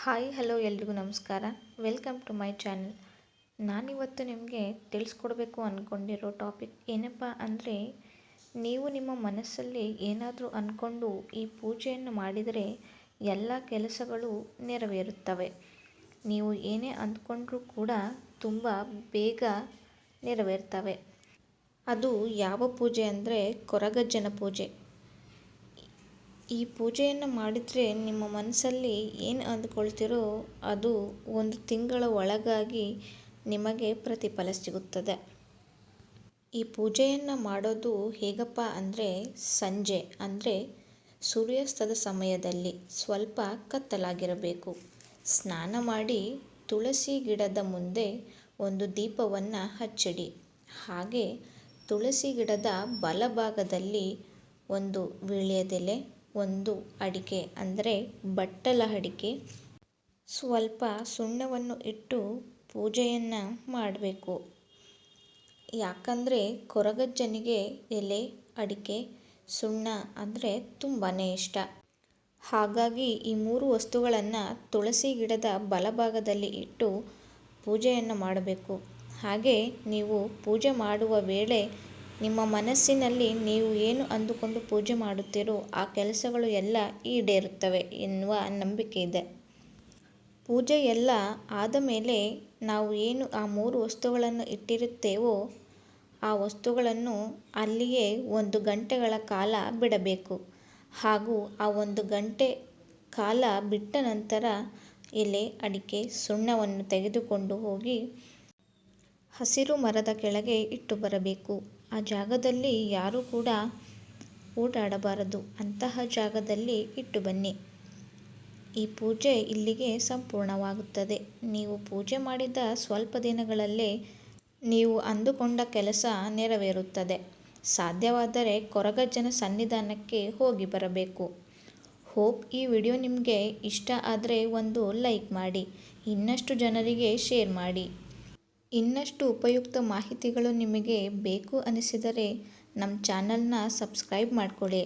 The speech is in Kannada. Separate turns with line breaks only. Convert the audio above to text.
ಹಾಯ್ ಹಲೋ ಎಲ್ರಿಗೂ ನಮಸ್ಕಾರ. Welcome to my channel. ನಾನಿವತ್ತು ನಿಮಗೆ ತಿಳಿಸ್ಕೊಡ್ಬೇಕು ಅಂದ್ಕೊಂಡಿರೋ ಟಾಪಿಕ್ ಏನಪ್ಪ ಅಂದರೆ, ನೀವು ನಿಮ್ಮ ಮನಸ್ಸಲ್ಲಿ ಏನಾದರೂ ಅಂದ್ಕೊಂಡು ಈ ಪೂಜೆಯನ್ನು ಮಾಡಿದರೆ ಎಲ್ಲ ಕೆಲಸಗಳು ನೆರವೇರುತ್ತವೆ. ನೀವು ಏನೇ ಅಂದ್ಕೊಂಡ್ರೂ ಕೂಡ ತುಂಬ ಬೇಗ ನೆರವೇರ್ತವೆ. ಅದು ಯಾವ ಪೂಜೆ ಅಂದರೆ ಕೊರಗಜ್ಜನ ಪೂಜೆ. ಈ ಪೂಜೆಯನ್ನು ಮಾಡಿದರೆ ನಿಮ್ಮ ಮನಸ್ಸಲ್ಲಿ ಏನು ಅಂದ್ಕೊಳ್ತೀರೋ ಅದು 1 ತಿಂಗಳ ಒಳಗಾಗಿ ನಿಮಗೆ ಪ್ರತಿಫಲ ಸಿಗುತ್ತದೆ. ಈ ಪೂಜೆಯನ್ನು ಮಾಡೋದು ಹೇಗಪ್ಪ ಅಂದರೆ, ಸಂಜೆ ಅಂದರೆ ಸೂರ್ಯಾಸ್ತದ ಸಮಯದಲ್ಲಿ ಸ್ವಲ್ಪ ಕತ್ತಲಾಗಿರಬೇಕು. ಸ್ನಾನ ಮಾಡಿ ತುಳಸಿ ಗಿಡದ ಮುಂದೆ ಒಂದು ದೀಪವನ್ನು ಹಚ್ಚಿಡಿ. ಹಾಗೆ ತುಳಸಿ ಗಿಡದ ಬಲಭಾಗದಲ್ಲಿ ಒಂದು ವೀಳ್ಯದೆಲೆ, ಒಂದು ಅಡಿಕೆ ಅಂದರೆ ಬಟ್ಟಲ ಅಡಿಕೆ, ಸ್ವಲ್ಪ ಸುಣ್ಣವನ್ನು ಇಟ್ಟು ಪೂಜೆಯನ್ನು ಮಾಡಬೇಕು. ಯಾಕಂದರೆ ಕೊರಗಜ್ಜನಿಗೆ ಎಲೆ, ಅಡಿಕೆ, ಸುಣ್ಣ ಅಂದರೆ ತುಂಬಾ ಇಷ್ಟ. ಹಾಗಾಗಿ ಈ 3 ವಸ್ತುಗಳನ್ನು ತುಳಸಿ ಗಿಡದ ಬಲಭಾಗದಲ್ಲಿ ಇಟ್ಟು ಪೂಜೆಯನ್ನು ಮಾಡಬೇಕು. ಹಾಗೆ ನೀವು ಪೂಜೆ ಮಾಡುವ ವೇಳೆ ನಿಮ್ಮ ಮನಸ್ಸಿನಲ್ಲಿ ನೀವು ಏನು ಅಂದುಕೊಂಡು ಪೂಜೆ ಮಾಡುತ್ತೀರೋ ಆ ಕೆಲಸಗಳು ಎಲ್ಲ ಈಡೇರುತ್ತವೆ ಎನ್ನುವ ನಂಬಿಕೆ ಇದೆ. ಪೂಜೆ ಎಲ್ಲ ಆದ ಮೇಲೆ ನಾವು ಏನು ಆ 3 ವಸ್ತುಗಳನ್ನು ಇಟ್ಟಿರುತ್ತೇವೋ ಆ ವಸ್ತುಗಳನ್ನು ಅಲ್ಲಿಯೇ 1 ಗಂಟೆಗಳ ಕಾಲ ಬಿಡಬೇಕು. ಹಾಗೂ ಆ 1 ಗಂಟೆ ಕಾಲ ಬಿಟ್ಟ ನಂತರ ಎಲೆ, ಅಡಿಕೆ, ಸುಣ್ಣವನ್ನು ತೆಗೆದುಕೊಂಡು ಹೋಗಿ ಹಸಿರು ಮರದ ಕೆಳಗೆ ಇಟ್ಟು ಬರಬೇಕು. ಆ ಜಾಗದಲ್ಲಿ ಯಾರೂ ಕೂಡ ಓಡಾಡಬಾರದು. ಅಂತಹ ಜಾಗದಲ್ಲಿ ಇಟ್ಟು ಬನ್ನಿ. ಈ ಪೂಜೆ ಇಲ್ಲಿಗೆ ಸಂಪೂರ್ಣವಾಗುತ್ತದೆ. ನೀವು ಪೂಜೆ ಮಾಡಿದ ಸ್ವಲ್ಪ ದಿನಗಳಲ್ಲೇ ನೀವು ಅಂದುಕೊಂಡ ಕೆಲಸ ನೆರವೇರುತ್ತದೆ. ಸಾಧ್ಯವಾದರೆ ಕೊರಗಜ್ಜನ ಸನ್ನಿಧಾನಕ್ಕೆ ಹೋಗಿ ಬರಬೇಕು. ಹೋಪ್ ಈ ವಿಡಿಯೋ ನಿಮಗೆ ಇಷ್ಟ ಆದರೆ ಒಂದು ಲೈಕ್ ಮಾಡಿ, ಇನ್ನಷ್ಟು ಜನರಿಗೆ ಶೇರ್ ಮಾಡಿ. ಇನ್ನಷ್ಟು ಉಪಯುಕ್ತ ಮಾಹಿತಿಗಳು ನಿಮಗೆ ಬೇಕು ಅನಿಸಿದರೆ ನಮ್ಮ ಚಾನಲ್ನ ಸಬ್ಸ್ಕ್ರೈಬ್ ಮಾಡ್ಕೊಳ್ಳಿ.